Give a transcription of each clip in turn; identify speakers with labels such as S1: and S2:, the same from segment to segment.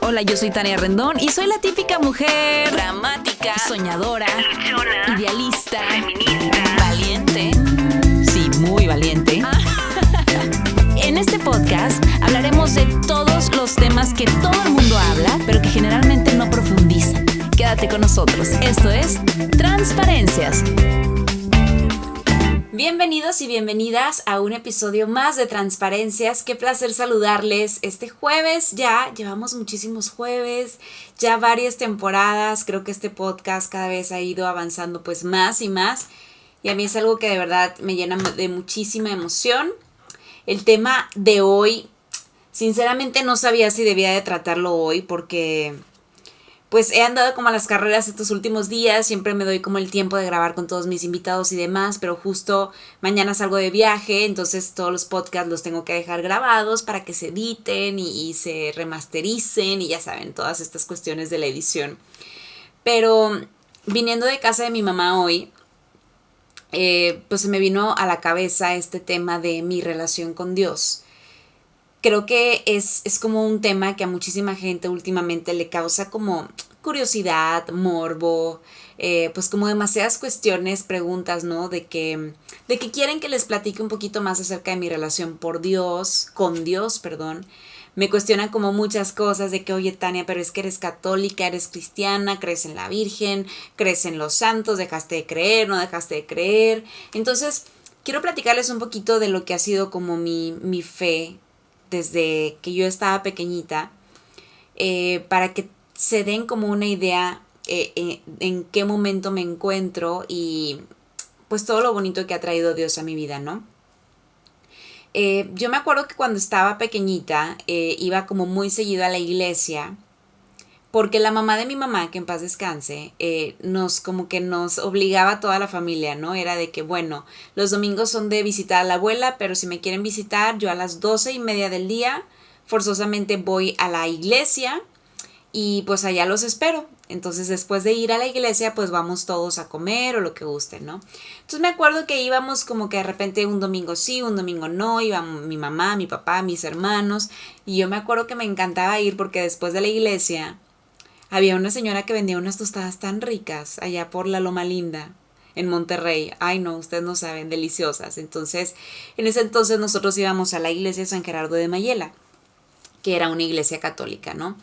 S1: Hola, yo soy Tania Rendón y soy la típica mujer dramática, soñadora, luchona, idealista, feminista, valiente. Sí, muy valiente. En este podcast hablaremos de todos los temas que todo el mundo habla, pero que generalmente no profundizan. Quédate con nosotros. Esto es Transparencias. Bienvenidos y bienvenidas a un episodio más de Transparencias. Qué placer saludarles este jueves. Ya llevamos muchísimos jueves, ya varias temporadas. Creo que este podcast cada vez ha ido avanzando pues más y más. Y a mí es algo que de verdad me llena de muchísima emoción. El tema de hoy, sinceramente no sabía si debía de tratarlo hoy porque pues he andado como a las carreras estos últimos días, siempre me doy como el tiempo de grabar con todos mis invitados y demás, pero justo mañana salgo de viaje, entonces todos los podcasts los tengo que dejar grabados para que se editen y se remastericen y ya saben, todas estas cuestiones de la edición. Pero viniendo de casa de mi mamá hoy, pues se me vino a la cabeza este tema de mi relación con Dios. Creo que es como un tema que a muchísima gente últimamente le causa como curiosidad, morbo, pues como demasiadas cuestiones, preguntas, ¿no? De que quieren que les platique un poquito más acerca de mi relación con Dios, perdón. Me cuestionan como muchas cosas de que, oye, Tania, pero es que eres católica, eres cristiana, crees en la Virgen, crees en los santos, dejaste de creer, no dejaste de creer. Entonces, quiero platicarles un poquito de lo que ha sido como mi fe desde que yo estaba pequeñita, para que se den como una idea en qué momento me encuentro y pues todo lo bonito que ha traído Dios a mi vida, ¿no? Yo me acuerdo que cuando estaba pequeñita iba como muy seguido a la iglesia porque la mamá de mi mamá, que en paz descanse, nos obligaba a toda la familia, ¿no? Era de que, bueno, los domingos son de visitar a la abuela, pero si me quieren visitar, yo a las 12:30 del día, forzosamente voy a la iglesia y pues allá los espero. Entonces después de ir a la iglesia, pues vamos todos a comer o lo que gusten, ¿no? Entonces me acuerdo que íbamos como que de repente un domingo sí, un domingo no, iba mi mamá, mi papá, mis hermanos, y yo me acuerdo que me encantaba ir porque después de la iglesia había una señora que vendía unas tostadas tan ricas allá por la Loma Linda, en Monterrey. Ay, no, ustedes no saben, deliciosas. Entonces, en ese entonces nosotros íbamos a la iglesia de San Gerardo de Mayela, que era una iglesia católica, ¿no?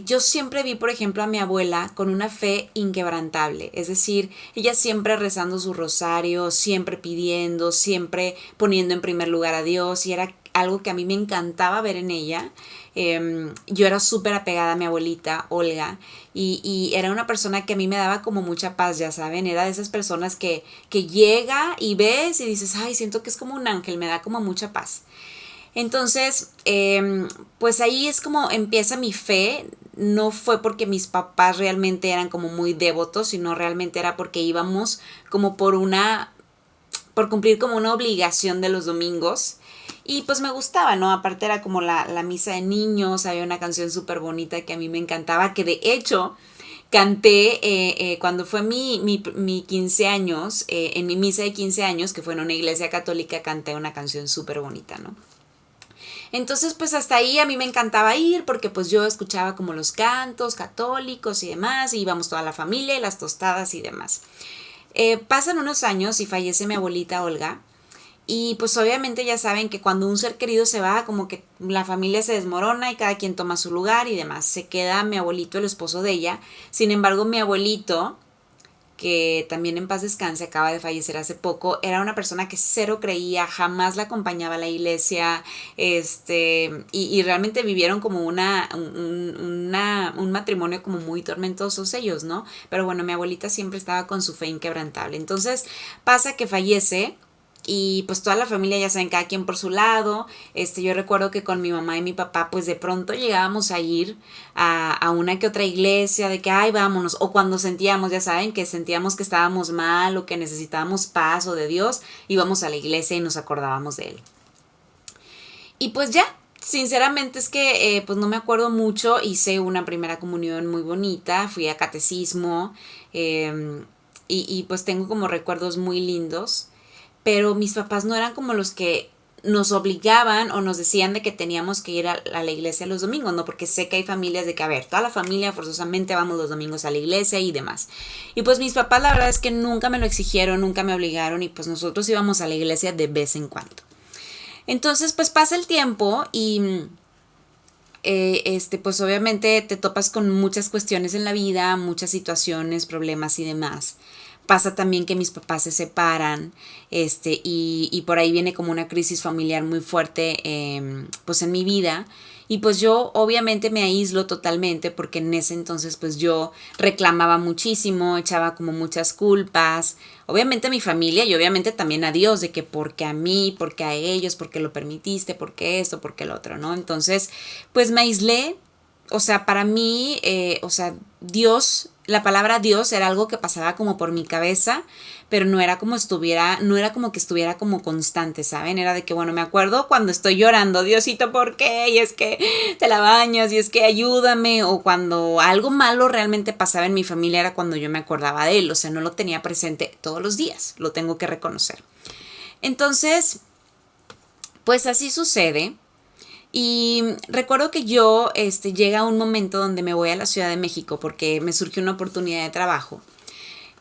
S1: Yo siempre vi, por ejemplo, a mi abuela con una fe inquebrantable, es decir, ella siempre rezando su rosario, siempre pidiendo, siempre poniendo en primer lugar a Dios, y era algo que a mí me encantaba ver en ella. Yo era súper apegada a mi abuelita, Olga, y era una persona que a mí me daba como mucha paz, ya saben, era de esas personas que llega y ves y dices, ay, siento que es como un ángel, me da como mucha paz. Entonces, pues ahí es como empieza mi fe. No fue porque mis papás realmente eran como muy devotos, sino realmente era porque íbamos como por cumplir como una obligación de los domingos. Y pues me gustaba, ¿no? Aparte era como la misa de niños, había una canción súper bonita que a mí me encantaba, que de hecho canté cuando fue mi 15 años, en mi misa de 15 años, que fue en una iglesia católica, canté una canción súper bonita, ¿no? Entonces, pues hasta ahí a mí me encantaba ir porque pues yo escuchaba como los cantos católicos y demás, y íbamos toda la familia y las tostadas y demás. Pasan unos años y fallece mi abuelita Olga, y pues obviamente ya saben que cuando un ser querido se va, como que la familia se desmorona y cada quien toma su lugar y demás. Se queda mi abuelito, el esposo de ella. Sin embargo, mi abuelito, que también en paz descanse, acaba de fallecer hace poco, era una persona que cero creía, jamás la acompañaba a la iglesia, y realmente vivieron como un matrimonio como muy tormentosos ellos, ¿no? Pero bueno, mi abuelita siempre estaba con su fe inquebrantable. Entonces pasa que fallece. Y pues toda la familia, ya saben, cada quien por su lado. Yo recuerdo que con mi mamá y mi papá, pues de pronto llegábamos a ir a una que otra iglesia, de que, ay, vámonos. O cuando sentíamos, ya saben, que sentíamos que estábamos mal o que necesitábamos paz o de Dios, íbamos a la iglesia y nos acordábamos de él. Y pues ya, sinceramente es que pues no me acuerdo mucho. Hice una primera comunión muy bonita, fui a catecismo, y pues tengo como recuerdos muy lindos. Pero mis papás no eran como los que nos obligaban o nos decían de que teníamos que ir a la iglesia los domingos, ¿no? Porque sé que hay familias de que, a ver, toda la familia forzosamente vamos los domingos a la iglesia y demás. Y pues mis papás la verdad es que nunca me lo exigieron, nunca me obligaron y pues nosotros íbamos a la iglesia de vez en cuando. Entonces pues pasa el tiempo y pues obviamente te topas con muchas cuestiones en la vida, muchas situaciones, problemas y demás. Pasa también que mis papás se separan, y por ahí viene como una crisis familiar muy fuerte, pues en mi vida. Y pues yo obviamente me aíslo totalmente porque en ese entonces pues yo reclamaba muchísimo, echaba como muchas culpas, obviamente a mi familia y obviamente también a Dios, de que porque a mí, porque a ellos, porque lo permitiste, porque esto, porque lo otro, ¿no? Entonces pues me aislé, o sea, para mí, o sea, Dios, la palabra Dios era algo que pasaba como por mi cabeza, pero no era como estuviera, no era como que estuviera como constante, ¿saben? Era de que, bueno, me acuerdo cuando estoy llorando, Diosito, ¿por qué? Y es que te la bañas, y es que ayúdame, o cuando algo malo realmente pasaba en mi familia era cuando yo me acordaba de él, o sea, no lo tenía presente todos los días, lo tengo que reconocer. Entonces, pues así sucede. Y recuerdo que yo, llega un momento donde me voy a la Ciudad de México porque me surgió una oportunidad de trabajo.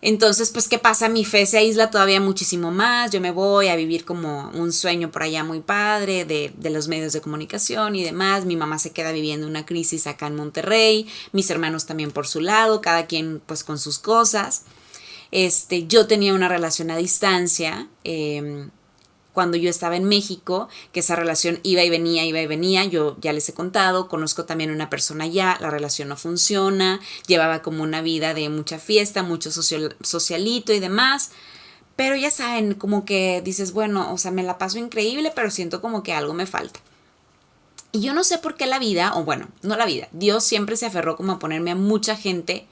S1: Entonces, pues, ¿qué pasa? Mi fe se aísla todavía muchísimo más. Yo me voy a vivir como un sueño por allá muy padre de los medios de comunicación y demás. Mi mamá se queda viviendo una crisis acá en Monterrey. Mis hermanos también por su lado, cada quien pues con sus cosas. Yo tenía una relación a distancia. Cuando yo estaba en México, que esa relación iba y venía, yo ya les he contado, conozco también una persona allá, la relación no funciona, llevaba como una vida de mucha fiesta, mucho socialito y demás, pero ya saben, como que dices, bueno, o sea, me la paso increíble, pero siento como que algo me falta. Y yo no sé por qué la vida, o bueno, no la vida, Dios siempre se aferró como a ponerme a mucha gente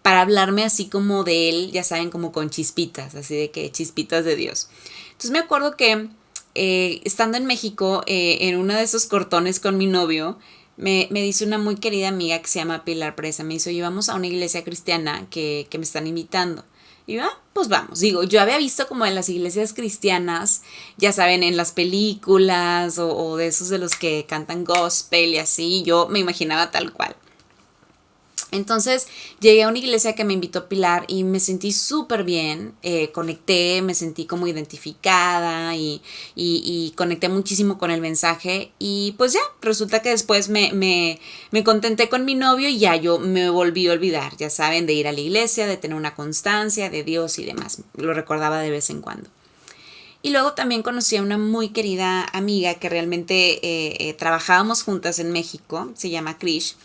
S1: para hablarme así como de él, ya saben, como con chispitas, así de que chispitas de Dios. Entonces me acuerdo que estando en México, en uno de esos cortones con mi novio, me dice una muy querida amiga que se llama Pilar Presa, me dice, oye, vamos a una iglesia cristiana que me están invitando. Y yo, pues vamos. Digo, yo había visto como en las iglesias cristianas, ya saben, en las películas o de esos de los que cantan gospel y así, yo me imaginaba tal cual. Entonces llegué a una iglesia que me invitó Pilar y me sentí súper bien, conecté, me sentí como identificada y conecté muchísimo con el mensaje y pues ya, resulta que después me contenté con mi novio y ya yo me volví a olvidar, ya saben, de ir a la iglesia, de tener una constancia, de Dios y demás, lo recordaba de vez en cuando. Y luego también conocí a una muy querida amiga que realmente trabajábamos juntas en México, se llama Krish.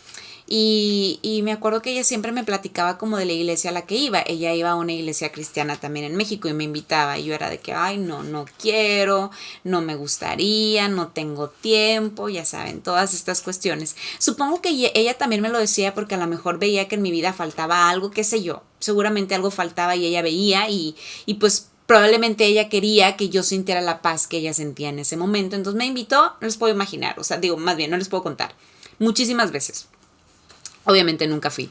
S1: Y me acuerdo que ella siempre me platicaba como de la iglesia a la que iba. Ella iba a una iglesia cristiana también en México y me invitaba. Y yo era de que, ay, no, no quiero, no me gustaría, no tengo tiempo, ya saben, todas estas cuestiones. Supongo que ella también me lo decía porque a lo mejor veía que en mi vida faltaba algo, qué sé yo. Seguramente algo faltaba y ella veía y pues probablemente ella quería que yo sintiera la paz que ella sentía en ese momento. Entonces me invitó, no les puedo imaginar, o sea, digo, más bien, no les puedo contar. Muchísimas veces. Obviamente nunca fui.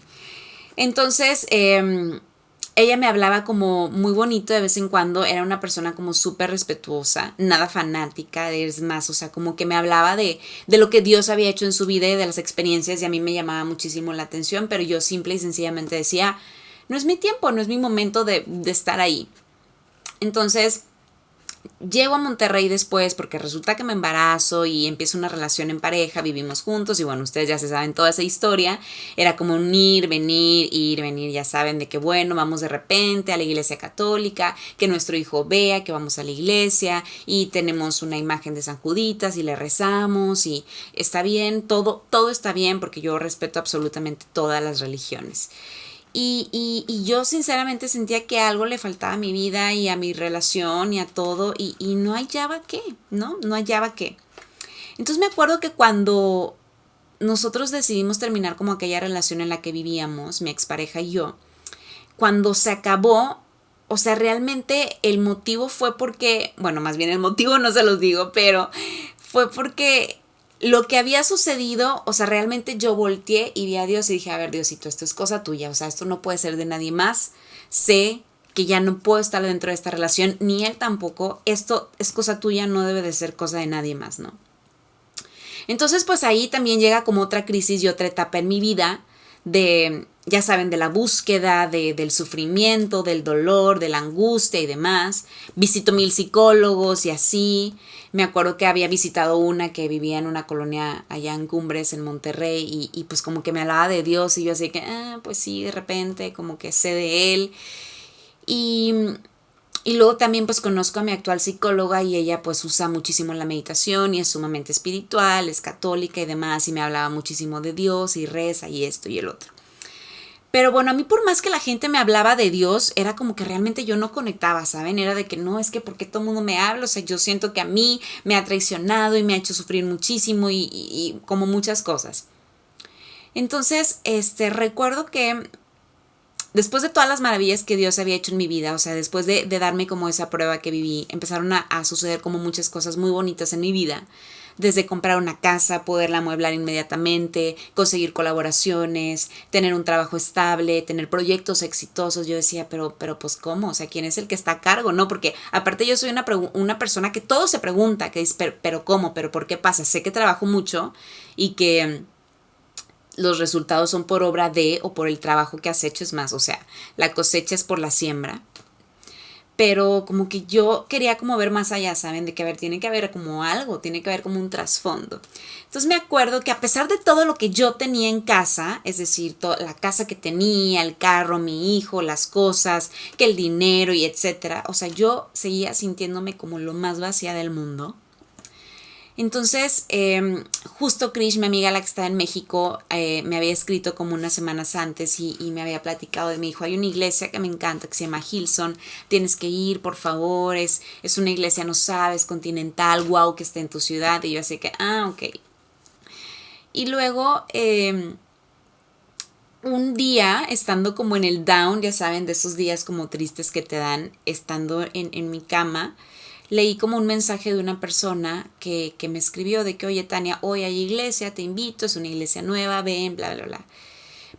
S1: Entonces, ella me hablaba como muy bonito de vez en cuando. Era una persona como súper respetuosa, nada fanática, es más, o sea, como que me hablaba de lo que Dios había hecho en su vida y de las experiencias y a mí me llamaba muchísimo la atención, pero yo simple y sencillamente decía, no es mi tiempo, no es mi momento de estar ahí. Entonces, llego a Monterrey después porque resulta que me embarazo y empiezo una relación en pareja, vivimos juntos y bueno, ustedes ya se saben toda esa historia. Era como un ir, venir, ya saben de que bueno, vamos de repente a la iglesia católica, que nuestro hijo vea que vamos a la iglesia y tenemos una imagen de San Juditas y le rezamos y está bien, todo está bien porque yo respeto absolutamente todas las religiones. Y yo sinceramente sentía que algo le faltaba a mi vida y a mi relación y a todo y no hallaba qué, ¿no? No hallaba qué. Entonces me acuerdo que cuando nosotros decidimos terminar como aquella relación en la que vivíamos, mi expareja y yo, cuando se acabó, o sea, realmente el motivo fue porque, bueno, más bien el motivo no se los digo, pero fue porque lo que había sucedido, o sea, realmente yo volteé y vi a Dios y dije, a ver, Diosito, esto es cosa tuya, o sea, esto no puede ser de nadie más. Sé que ya no puedo estar dentro de esta relación, ni él tampoco, esto es cosa tuya, no debe de ser cosa de nadie más, ¿no? Entonces, pues ahí también llega como otra crisis y otra etapa en mi vida de, ya saben, de la búsqueda, del sufrimiento, del dolor, de la angustia y demás. Visito 1000 psicólogos y así. Me acuerdo que había visitado una que vivía en una colonia allá en Cumbres, en Monterrey, y pues como que me hablaba de Dios y yo así que, pues sí, de repente como que sé de él. Y y luego también pues conozco a mi actual psicóloga y ella pues usa muchísimo la meditación y es sumamente espiritual, es católica y demás y me hablaba muchísimo de Dios y reza y esto y el otro. Pero bueno, a mí por más que la gente me hablaba de Dios, era como que realmente yo no conectaba, ¿saben? Era de que no, es que porque todo el mundo me habla, o sea, yo siento que a mí me ha traicionado y me ha hecho sufrir muchísimo y como muchas cosas. Entonces, recuerdo que después de todas las maravillas que Dios había hecho en mi vida, o sea, después de darme como esa prueba que viví, empezaron a suceder como muchas cosas muy bonitas en mi vida. Desde comprar una casa, poderla amueblar inmediatamente, conseguir colaboraciones, tener un trabajo estable, tener proyectos exitosos. Yo decía, pero pues ¿cómo? O sea, ¿quién es el que está a cargo? ¿No? Porque aparte yo soy una persona que todo se pregunta, que dice, pero ¿cómo? ¿Pero por qué pasa? Sé que trabajo mucho y que los resultados son por obra de o por el trabajo que has hecho, es más, o sea, la cosecha es por la siembra. Pero como que yo quería como ver más allá, ¿saben? De que, a ver, tiene que haber como algo, tiene que haber como un trasfondo. Entonces me acuerdo que a pesar de todo lo que yo tenía en casa, es decir, la casa que tenía, el carro, mi hijo, las cosas, que el dinero y etcétera, o sea, yo seguía sintiéndome como lo más vacía del mundo. Entonces, justo Krish, mi amiga, la que está en México, me había escrito como unas semanas antes y me había platicado de mi hijo. Hay una iglesia que me encanta que se llama Hillsong. Tienes que ir, por favor. Es una iglesia, no sabes, continental, wow, que está en tu ciudad. Y yo así que, ok. Y luego, un día, estando como en el down, ya saben, de esos días como tristes que te dan, estando en mi cama, leí como un mensaje de una persona que me escribió de que, oye, Tania, hoy hay iglesia, te invito, es una iglesia nueva, ven, bla, bla, bla.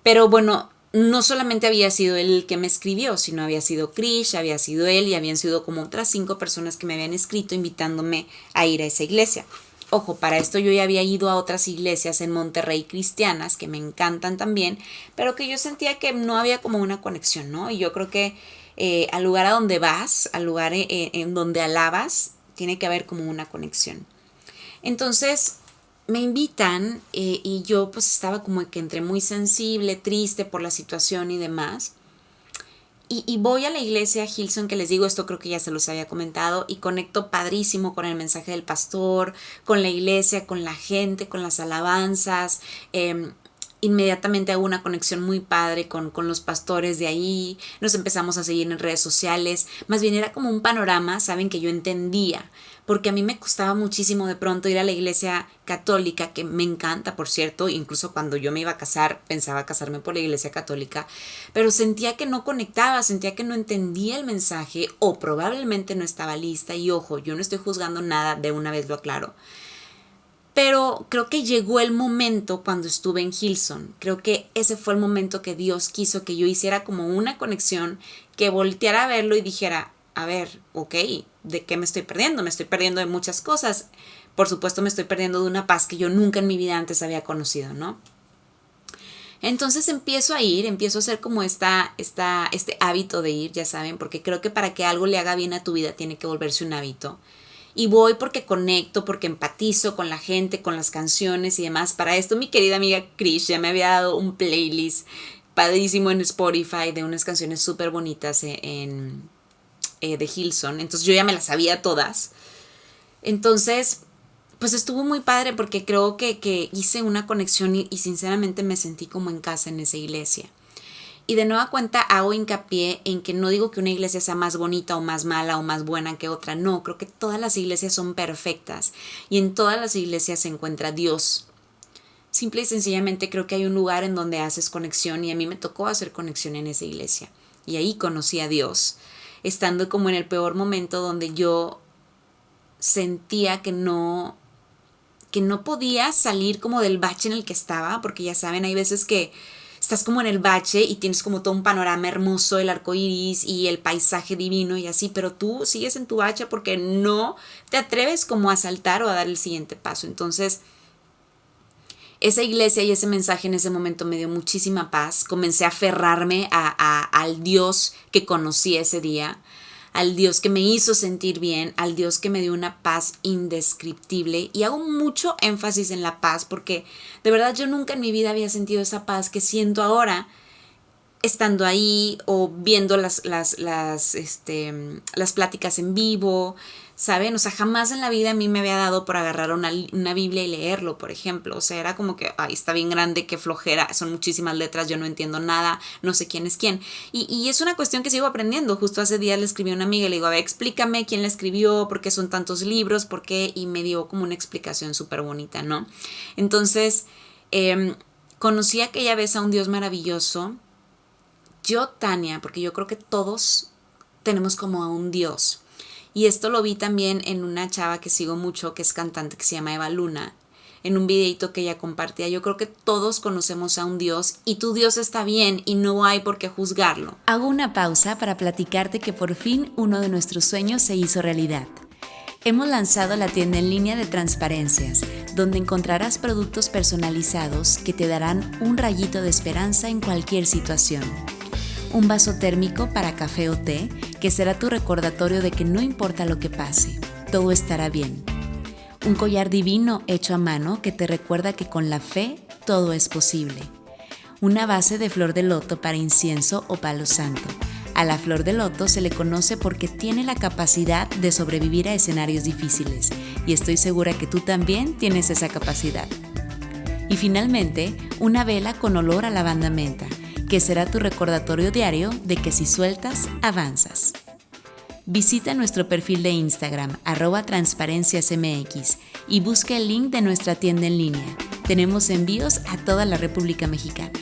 S1: Pero bueno, no solamente había sido él el que me escribió, sino había sido Krish, había sido él y habían sido como otras 5 personas que me habían escrito invitándome a ir a esa iglesia. Ojo, para esto yo ya había ido a otras iglesias en Monterrey cristianas que me encantan también, pero que yo sentía que no había como una conexión, ¿no? Y yo creo que al lugar a donde vas, al lugar en donde alabas, tiene que haber como una conexión. Entonces me invitan y yo pues estaba como que entre muy sensible, triste por la situación y demás. Y voy a la iglesia Hillsong, que les digo, esto creo que ya se los había comentado, y conecto padrísimo con el mensaje del pastor, con la iglesia, con la gente, con las alabanzas. Inmediatamente hago una conexión muy padre con los pastores de ahí, nos empezamos a seguir en redes sociales, más bien era como un panorama, saben, que yo entendía, porque a mí me costaba muchísimo de pronto ir a la iglesia católica, que me encanta, por cierto, incluso cuando yo me iba a casar, pensaba casarme por la iglesia católica, pero sentía que no conectaba, sentía que no entendía el mensaje o probablemente no estaba lista y ojo, yo no estoy juzgando nada, de una vez lo aclaro. Pero creo que llegó el momento cuando estuve en Hillsong. Creo que ese fue el momento que Dios quiso que yo hiciera como una conexión, que volteara a verlo y dijera, a ver, ok, ¿de qué me estoy perdiendo? Me estoy perdiendo de muchas cosas. Por supuesto me estoy perdiendo de una paz que yo nunca en mi vida antes había conocido, ¿no? Entonces empiezo a hacer como este hábito de ir, ya saben, porque creo que para que algo le haga bien a tu vida tiene que volverse un hábito. Y voy porque conecto, porque empatizo con la gente, con las canciones y demás. Para esto mi querida amiga Krish ya me había dado un playlist padrísimo en Spotify de unas canciones súper bonitas de Hillsong. Entonces yo ya me las sabía todas. Entonces, pues estuvo muy padre porque creo que hice una conexión y sinceramente me sentí como en casa en esa iglesia. Y de nueva cuenta hago hincapié en que no digo que una iglesia sea más bonita o más mala o más buena que otra, no, creo que todas las iglesias son perfectas y en todas las iglesias se encuentra Dios. Simple y sencillamente creo que hay un lugar en donde haces conexión y a mí me tocó hacer conexión en esa iglesia y ahí conocí a Dios, estando como en el peor momento donde yo sentía que no podía salir como del bache en el que estaba, porque ya saben, hay veces que estás como en el bache y tienes como todo un panorama hermoso, el arco iris y el paisaje divino y así, pero tú sigues en tu bache porque no te atreves como a saltar o a dar el siguiente paso. Entonces, esa iglesia y ese mensaje en ese momento me dio muchísima paz. Comencé a aferrarme al Dios que conocí ese día, al Dios que me hizo sentir bien, al Dios que me dio una paz indescriptible. Y hago mucho énfasis en la paz porque de verdad yo nunca en mi vida había sentido esa paz que siento ahora estando ahí o viendo las pláticas en vivo, ¿saben? O sea, jamás en la vida a mí me había dado por agarrar una Biblia y leerlo, por ejemplo. O sea, era como que, ay, está bien grande, qué flojera, son muchísimas letras, yo no entiendo nada, no sé quién es quién. Y es una cuestión que sigo aprendiendo. Justo hace días le escribí a una amiga y le digo, a ver, explícame quién la escribió, por qué son tantos libros, por qué, y me dio como una explicación súper bonita, ¿no? Entonces, conocí aquella vez a un Dios maravilloso. Yo, Tania, porque yo creo que todos tenemos como a un Dios. Y esto lo vi también en una chava que sigo mucho, que es cantante, que se llama Eva Luna, en un videito que ella compartía. Yo creo que todos conocemos a un Dios y tu Dios está bien y no hay por qué juzgarlo.
S2: Hago una pausa para platicarte que por fin uno de nuestros sueños se hizo realidad. Hemos lanzado la tienda en línea de Transparencias, donde encontrarás productos personalizados que te darán un rayito de esperanza en cualquier situación. Un vaso térmico para café o té, que será tu recordatorio de que no importa lo que pase, todo estará bien. Un collar divino hecho a mano que te recuerda que con la fe todo es posible. Una base de flor de loto para incienso o palo santo. A la flor de loto se le conoce porque tiene la capacidad de sobrevivir a escenarios difíciles, y estoy segura que tú también tienes esa capacidad. Y finalmente, una vela con olor a lavanda menta, que será tu recordatorio diario de que si sueltas, avanzas. Visita nuestro perfil de Instagram, @transparenciasmx, y busca el link de nuestra tienda en línea. Tenemos envíos a toda la República Mexicana.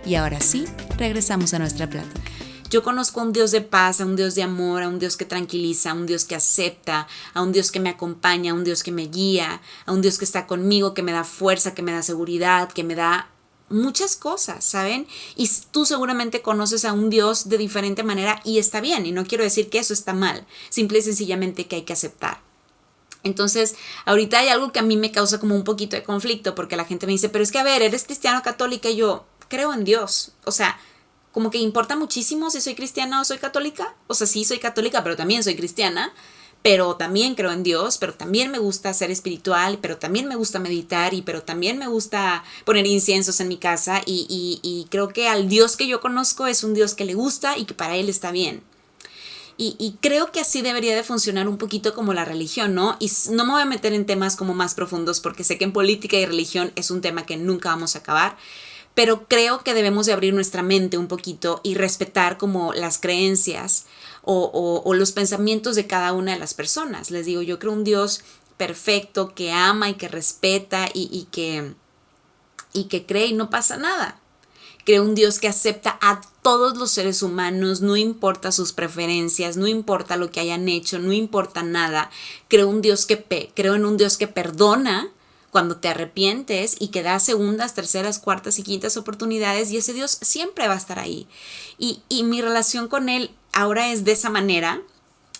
S2: Y ahora sí, regresamos a nuestra plática.
S1: Yo conozco a un Dios de paz, a un Dios de amor, a un Dios que tranquiliza, a un Dios que acepta, a un Dios que me acompaña, a un Dios que me guía, a un Dios que está conmigo, que me da fuerza, que me da seguridad, que me da muchas cosas, ¿saben? Y tú seguramente conoces a un Dios de diferente manera y está bien, y no quiero decir que eso está mal, simple y sencillamente que hay que aceptar. Entonces, ahorita hay algo que a mí me causa como un poquito de conflicto, porque la gente me dice, pero es que a ver, eres cristiano católica, y yo creo en Dios, o sea, como que importa muchísimo si soy cristiana o soy católica. O sea, sí soy católica, pero también soy cristiana, pero también creo en Dios, pero también me gusta ser espiritual, pero también me gusta meditar, pero también me gusta poner inciensos en mi casa, y creo que al Dios que yo conozco es un Dios que le gusta y que para él está bien. Y creo que así debería de funcionar un poquito como la religión, ¿no? Y no me voy a meter en temas como más profundos porque sé que en política y religión es un tema que nunca vamos a acabar, pero creo que debemos de abrir nuestra mente un poquito y respetar como las creencias o los pensamientos de cada una de las personas. Les digo, yo creo un Dios perfecto que ama y que respeta y que cree y no pasa nada. Creo un Dios que acepta a todos los seres humanos, no importa sus preferencias, no importa lo que hayan hecho, no importa nada. Creo en un Dios que perdona cuando te arrepientes y que da segundas, terceras, cuartas y quintas oportunidades, y ese Dios siempre va a estar ahí. Y mi relación con él ahora es de esa manera.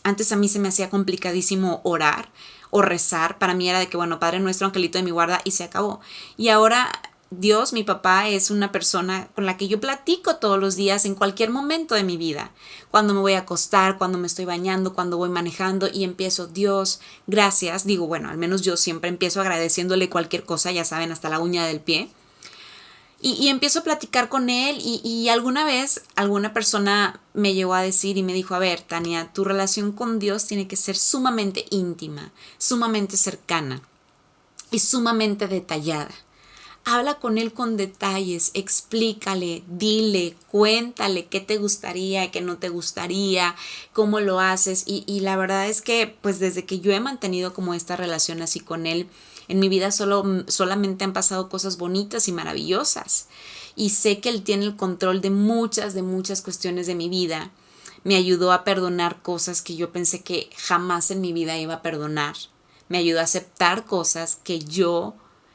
S1: Antes a mí se me hacía complicadísimo orar o rezar. Para mí era de que, bueno, Padre Nuestro, Angelito de mi guarda, y se acabó. Y ahora Dios, mi papá, es una persona con la que yo platico todos los días en cualquier momento de mi vida. Cuando me voy a acostar, cuando me estoy bañando, cuando voy manejando, y empiezo, Dios, gracias. Digo, bueno, al menos yo siempre empiezo agradeciéndole cualquier cosa, ya saben, hasta la uña del pie. Y empiezo a platicar con él, y alguna vez alguna persona me llegó a decir y me dijo, a ver, Tania, tu relación con Dios tiene que ser sumamente íntima, sumamente cercana y sumamente detallada. Habla con él con detalles, explícale, dile, cuéntale qué te gustaría, qué no te gustaría, cómo lo haces. Y la verdad es que pues desde que yo he mantenido como esta relación así con él, en mi vida solamente han pasado cosas bonitas y maravillosas. Y sé que él tiene el control de muchas cuestiones de mi vida. Me ayudó a perdonar cosas que yo pensé que jamás en mi vida iba a perdonar. Me ayudó a aceptar cosas que yo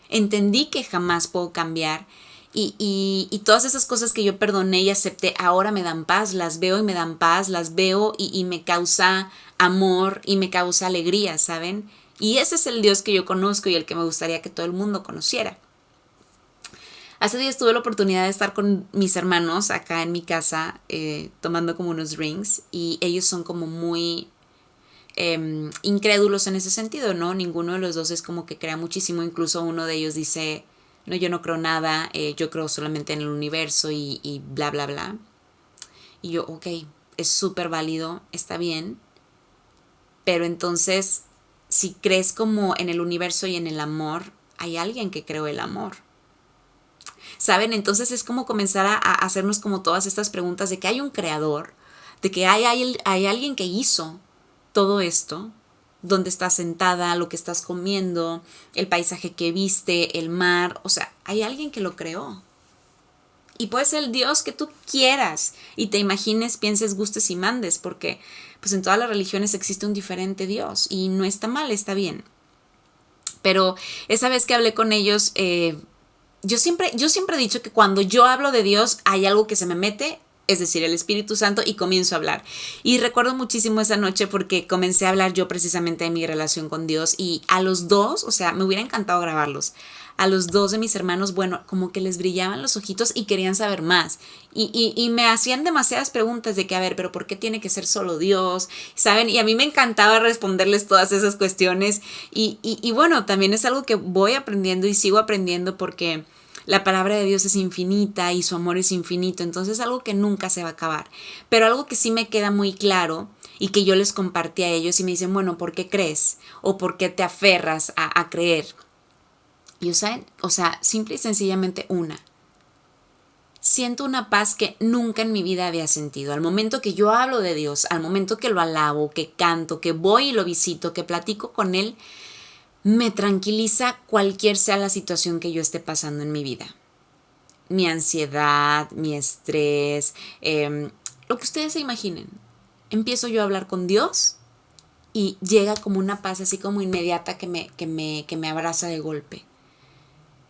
S1: entendí que jamás puedo cambiar, Y todas esas cosas que yo perdoné y acepté ahora me dan paz, las veo y me dan paz, las veo y me causa amor y me causa alegría, ¿saben? Y ese es el Dios que yo conozco y el que me gustaría que todo el mundo conociera. Hace días tuve la oportunidad de estar con mis hermanos acá en mi casa tomando como unos drinks y ellos son como muy incrédulos en ese sentido, ¿no? Ninguno de los dos es como que crea muchísimo, incluso uno de ellos dice, no, yo no creo nada, yo creo solamente en el universo y bla, bla, bla. Y yo, ok, es súper válido, está bien, pero entonces, si crees como en el universo y en el amor, hay alguien que creó el amor. ¿Saben? Entonces es como comenzar a hacernos como todas estas preguntas de que hay un creador, de que hay alguien que hizo todo esto, dónde estás sentada, lo que estás comiendo, el paisaje que viste, el mar, o sea, hay alguien que lo creó. Y puede ser el Dios que tú quieras y te imagines, pienses, gustes y mandes, porque pues en todas las religiones existe un diferente Dios y no está mal, está bien. Pero esa vez que hablé con ellos, yo siempre he dicho que cuando yo hablo de Dios hay algo que se me mete, es decir, el Espíritu Santo, y comienzo a hablar. Y recuerdo muchísimo esa noche porque comencé a hablar yo precisamente de mi relación con Dios y a los dos, o sea, me hubiera encantado grabarlos. A los dos de mis hermanos, bueno, como que les brillaban los ojitos y querían saber más. Y me hacían demasiadas preguntas de que, a ver, pero ¿por qué tiene que ser solo Dios? ¿Saben? Y a mí me encantaba responderles todas esas cuestiones. Y bueno, también es algo que voy aprendiendo y sigo aprendiendo porque la palabra de Dios es infinita y su amor es infinito. Entonces es algo que nunca se va a acabar. Pero algo que sí me queda muy claro y que yo les compartí a ellos y me dicen, bueno, ¿por qué crees? ¿O por qué te aferras a creer? Y saben, o sea, simple y sencillamente siento una paz que nunca en mi vida había sentido. Al momento que yo hablo de Dios, al momento que lo alabo, que canto, que voy y lo visito, que platico con Él, me tranquiliza cualquier sea la situación que yo esté pasando en mi vida. Mi ansiedad, mi estrés, lo que ustedes se imaginen. Empiezo yo a hablar con Dios y llega como una paz así como inmediata que me abraza de golpe.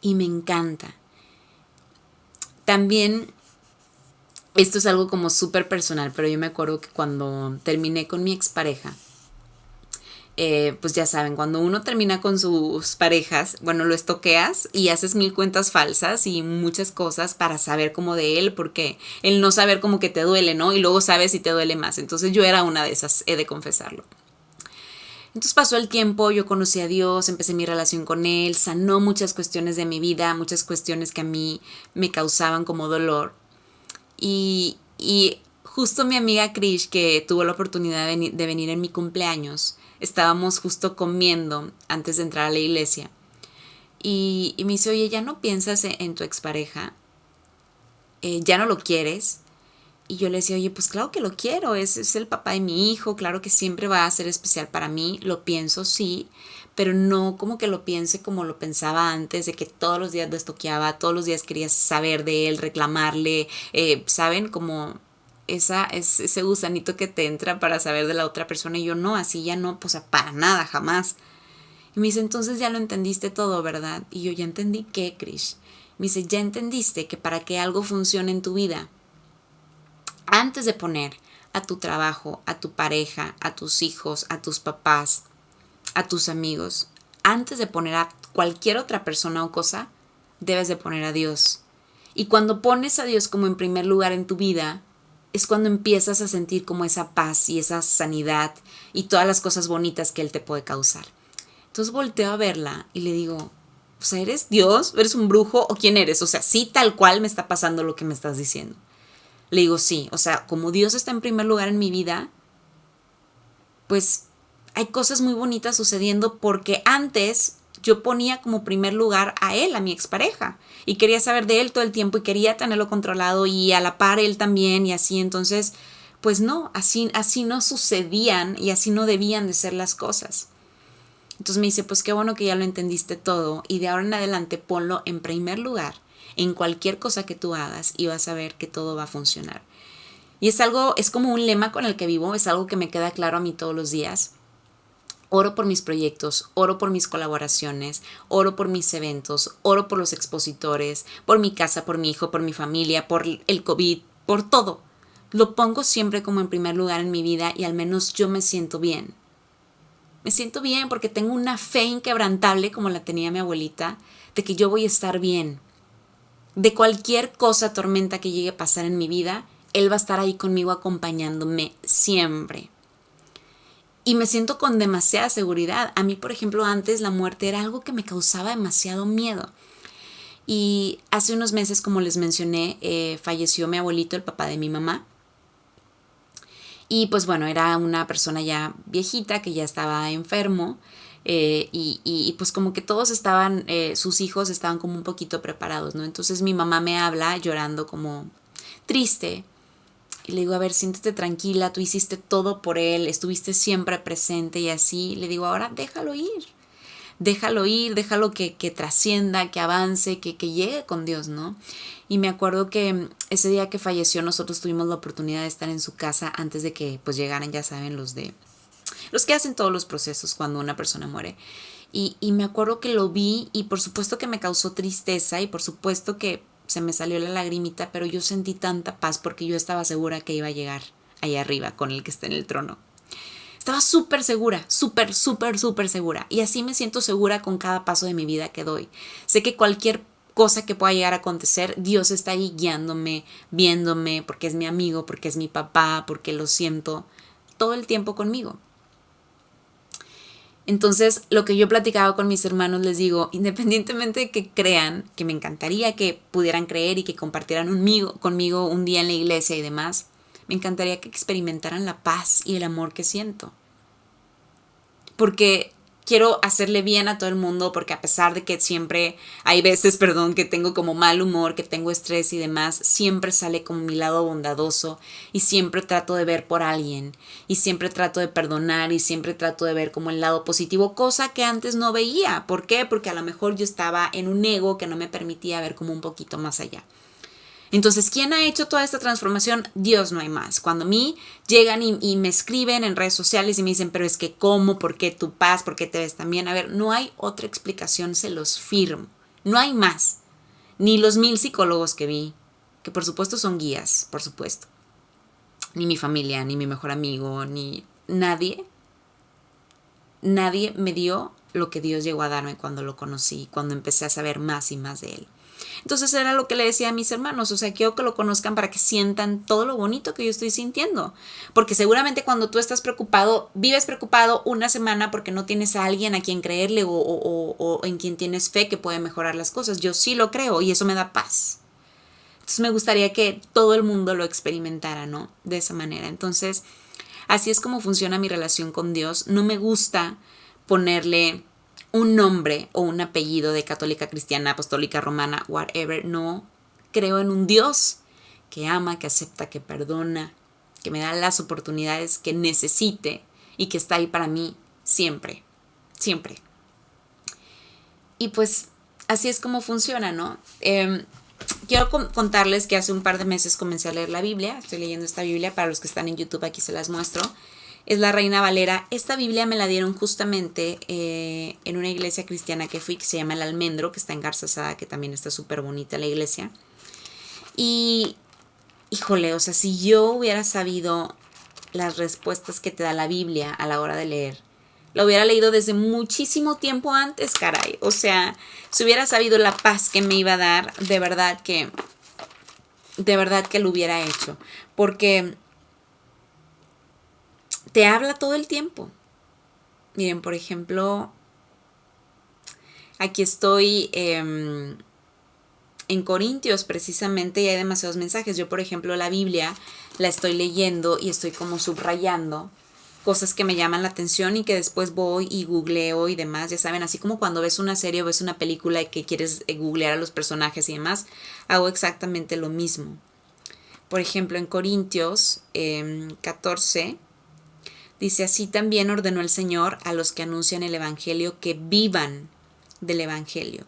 S1: Y me encanta. También, esto es algo como súper personal, pero yo me acuerdo que cuando terminé con mi expareja, pues ya saben, cuando uno termina con sus parejas, bueno, lo estoqueas y haces mil cuentas falsas y muchas cosas para saber como de él, porque el no saber como que te duele, ¿no? Y luego sabes si te duele más. Entonces yo era una de esas, he de confesarlo. Entonces pasó el tiempo, yo conocí a Dios, empecé mi relación con Él, sanó muchas cuestiones de mi vida, muchas cuestiones que a mí me causaban como dolor. Y justo mi amiga Krish, que tuvo la oportunidad de venir en mi cumpleaños, estábamos justo comiendo antes de entrar a la iglesia. Y me dice, oye, ¿ya no piensas en tu expareja? ¿Ya no lo quieres? Y yo le decía, oye, pues claro que lo quiero, es el papá de mi hijo, claro que siempre va a ser especial para mí, lo pienso, sí, pero no como que lo piense como lo pensaba antes, de que todos los días lo estoqueaba, todos los días quería saber de él, reclamarle, ¿saben? Como ese gusanito que te entra para saber de la otra persona y yo no, así ya no, pues para nada, jamás. Y me dice, entonces ya lo entendiste todo, ¿verdad? Y yo, ¿ya entendí qué, Krish? Me dice, ya entendiste que para que algo funcione en tu vida, antes de poner a tu trabajo, a tu pareja, a tus hijos, a tus papás, a tus amigos, antes de poner a cualquier otra persona o cosa, debes de poner a Dios. Y cuando pones a Dios como en primer lugar en tu vida, es cuando empiezas a sentir como esa paz y esa sanidad y todas las cosas bonitas que Él te puede causar. Entonces volteo a verla y le digo, o sea, ¿eres Dios? ¿Eres un brujo? ¿O quién eres? O sea, sí, tal cual me está pasando lo que me estás diciendo. Le digo, sí, o sea, como Dios está en primer lugar en mi vida, pues hay cosas muy bonitas sucediendo porque antes yo ponía como primer lugar a él, a mi expareja, y quería saber de él todo el tiempo y quería tenerlo controlado y a la par él también y así, entonces, pues no, así no sucedían y así no debían de ser las cosas. Entonces me dice, pues qué bueno que ya lo entendiste todo y de ahora en adelante ponlo en primer lugar en cualquier cosa que tú hagas y vas a ver que todo va a funcionar. Y es como un lema con el que vivo, es algo que me queda claro a mí todos los días. Oro por mis proyectos, oro por mis colaboraciones, oro por mis eventos, oro por los expositores, por mi casa, por mi hijo, por mi familia, por el COVID, por todo. Lo pongo siempre como en primer lugar en mi vida y al menos yo me siento bien. Me siento bien porque tengo una fe inquebrantable como la tenía mi abuelita, de que yo voy a estar bien. De cualquier cosa, tormenta que llegue a pasar en mi vida, Él va a estar ahí conmigo acompañándome siempre. Y me siento con demasiada seguridad. A mí, por ejemplo, antes la muerte era algo que me causaba demasiado miedo. Y hace unos meses, como les mencioné, falleció mi abuelito, el papá de mi mamá. Y pues bueno, era una persona ya viejita que ya estaba enfermo. Y pues como que todos estaban, sus hijos estaban como un poquito preparados, ¿no? Entonces mi mamá me habla llorando como triste. Y le digo, a ver, siéntete tranquila, tú hiciste todo por él, estuviste siempre presente y así. Le digo, ahora déjalo ir, déjalo que trascienda, que avance, que llegue con Dios, ¿no? Y me acuerdo que ese día que falleció nosotros tuvimos la oportunidad de estar en su casa antes de que pues llegaran, ya saben, los que hacen todos los procesos cuando una persona muere. Y me acuerdo que lo vi y por supuesto que me causó tristeza y por supuesto que se me salió la lagrimita, pero yo sentí tanta paz porque yo estaba segura que iba a llegar allá arriba con el que está en el trono. Estaba súper segura, súper segura. Y así me siento segura con cada paso de mi vida que doy. Sé que cualquier cosa que pueda llegar a acontecer, Dios está ahí guiándome, viéndome, porque es mi amigo, porque es mi papá, porque lo siento todo el tiempo conmigo. Entonces, lo que yo platicaba con mis hermanos, les digo, independientemente de que crean, que me encantaría que pudieran creer y que compartieran conmigo un día en la iglesia y demás, me encantaría que experimentaran la paz y el amor que siento. Porque quiero hacerle bien a todo el mundo, porque a pesar de que siempre hay veces, que tengo como mal humor, que tengo estrés y demás, siempre sale como mi lado bondadoso y siempre trato de ver por alguien y siempre trato de perdonar y siempre trato de ver como el lado positivo, cosa que antes no veía. ¿Por qué? Porque a lo mejor yo estaba en un ego que no me permitía ver como un poquito más allá. Entonces, ¿quién ha hecho toda esta transformación? Dios, no hay más. Cuando a mí llegan y me escriben en redes sociales y me dicen, pero es que ¿cómo? ¿Por qué tu paz? ¿Por qué te ves tan bien? A ver, no hay otra explicación, se los firmo. No hay más. Ni los 1000 psicólogos que vi, que por supuesto son guías, por supuesto. Ni mi familia, ni mi mejor amigo, ni nadie. Nadie me dio lo que Dios llegó a darme cuando lo conocí, cuando empecé a saber más y más de Él. Entonces era lo que le decía a mis hermanos, o sea, quiero que lo conozcan para que sientan todo lo bonito que yo estoy sintiendo, porque seguramente cuando tú estás preocupado, vives preocupado una semana porque no tienes a alguien a quien creerle o en quien tienes fe que puede mejorar las cosas. Yo sí lo creo y eso me da paz. Entonces me gustaría que todo el mundo lo experimentara, ¿no? De esa manera. Entonces, así es como funciona mi relación con Dios. No me gusta ponerle un nombre o un apellido de católica, cristiana, apostólica, romana, whatever. No, creo en un Dios que ama, que acepta, que perdona, que me da las oportunidades que necesite y que está ahí para mí siempre, siempre. Y pues así es como funciona, ¿no? Quiero contarles que hace un par de meses comencé a leer la Biblia. Estoy leyendo esta Biblia, para los que están en YouTube aquí se las muestro. Es la Reina Valera. Esta Biblia me la dieron justamente en una iglesia cristiana que fui, que se llama El Almendro, que está en Garzazada, que también está súper bonita la iglesia. Y, híjole, o sea, si yo hubiera sabido las respuestas que te da la Biblia a la hora de leer, lo hubiera leído desde muchísimo tiempo antes, caray. O sea, si hubiera sabido la paz que me iba a dar, de verdad que lo hubiera hecho. Porque te habla todo el tiempo. Miren, por ejemplo, aquí estoy en Corintios precisamente y hay demasiados mensajes. Yo, por ejemplo, la Biblia la estoy leyendo y estoy como subrayando cosas que me llaman la atención y que después voy y googleo y demás. Ya saben, así como cuando ves una serie o ves una película y que quieres googlear a los personajes y demás, hago exactamente lo mismo. Por ejemplo, en Corintios 14... dice, así también ordenó el Señor a los que anuncian el Evangelio que vivan del Evangelio.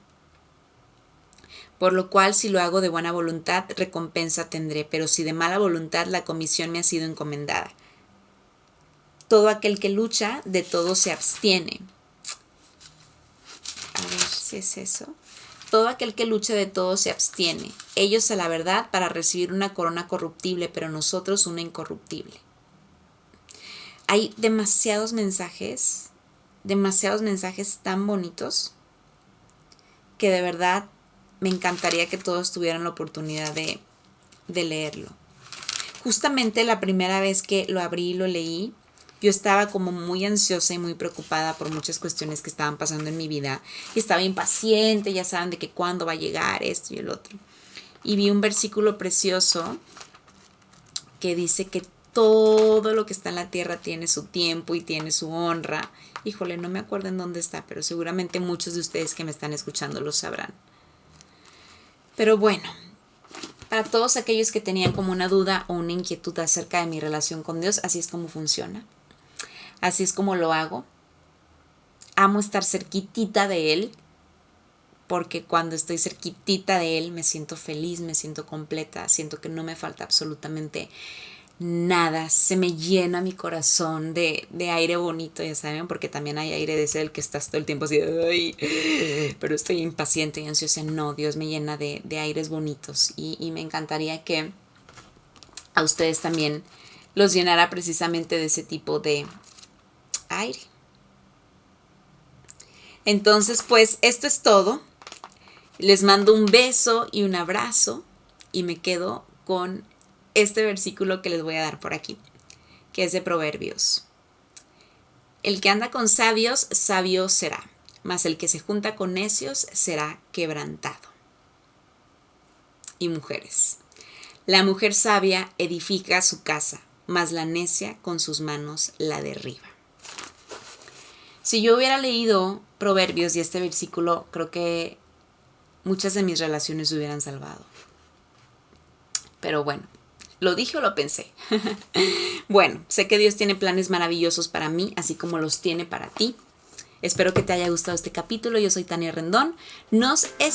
S1: Por lo cual, si lo hago de buena voluntad, recompensa tendré, pero si de mala voluntad, la comisión me ha sido encomendada. Todo aquel que lucha, de todo se abstiene. A ver si es eso. Todo aquel que lucha, de todo se abstiene. Ellos a la verdad para recibir una corona corruptible, pero nosotros una incorruptible. Hay demasiados mensajes tan bonitos que de verdad me encantaría que todos tuvieran la oportunidad de leerlo. Justamente la primera vez que lo abrí y lo leí, yo estaba como muy ansiosa y muy preocupada por muchas cuestiones que estaban pasando en mi vida. Y estaba impaciente, ya saben, de que cuándo va a llegar esto y el otro. Y vi un versículo precioso que dice que todo lo que está en la tierra tiene su tiempo y tiene su honra. Híjole, no me acuerdo en dónde está, pero seguramente muchos de ustedes que me están escuchando lo sabrán. Pero bueno, para todos aquellos que tenían como una duda o una inquietud acerca de mi relación con Dios, así es como funciona. Así es como lo hago. Amo estar cerquitita de Él, porque cuando estoy cerquitita de Él me siento feliz, me siento completa, siento que no me falta absolutamente nada, se me llena mi corazón de aire bonito, ya saben, porque también hay aire de ese del que estás todo el tiempo así, ay, pero estoy impaciente y ansiosa. No, Dios me llena de aires bonitos y me encantaría que a ustedes también los llenara precisamente de ese tipo de aire. Entonces, pues esto es todo. Les mando un beso y un abrazo y me quedo con este versículo que les voy a dar por aquí, que es de Proverbios. El que anda con sabios, sabio será, mas el que se junta con necios será quebrantado. Y mujeres, la mujer sabia edifica su casa, mas la necia con sus manos la derriba. Si yo hubiera leído Proverbios y este versículo, creo que muchas de mis relaciones se hubieran salvado. Pero bueno, ¿lo dije o lo pensé? Bueno, sé que Dios tiene planes maravillosos para mí, así como los tiene para ti. Espero que te haya gustado este capítulo. Yo soy Tania Rendón. Nos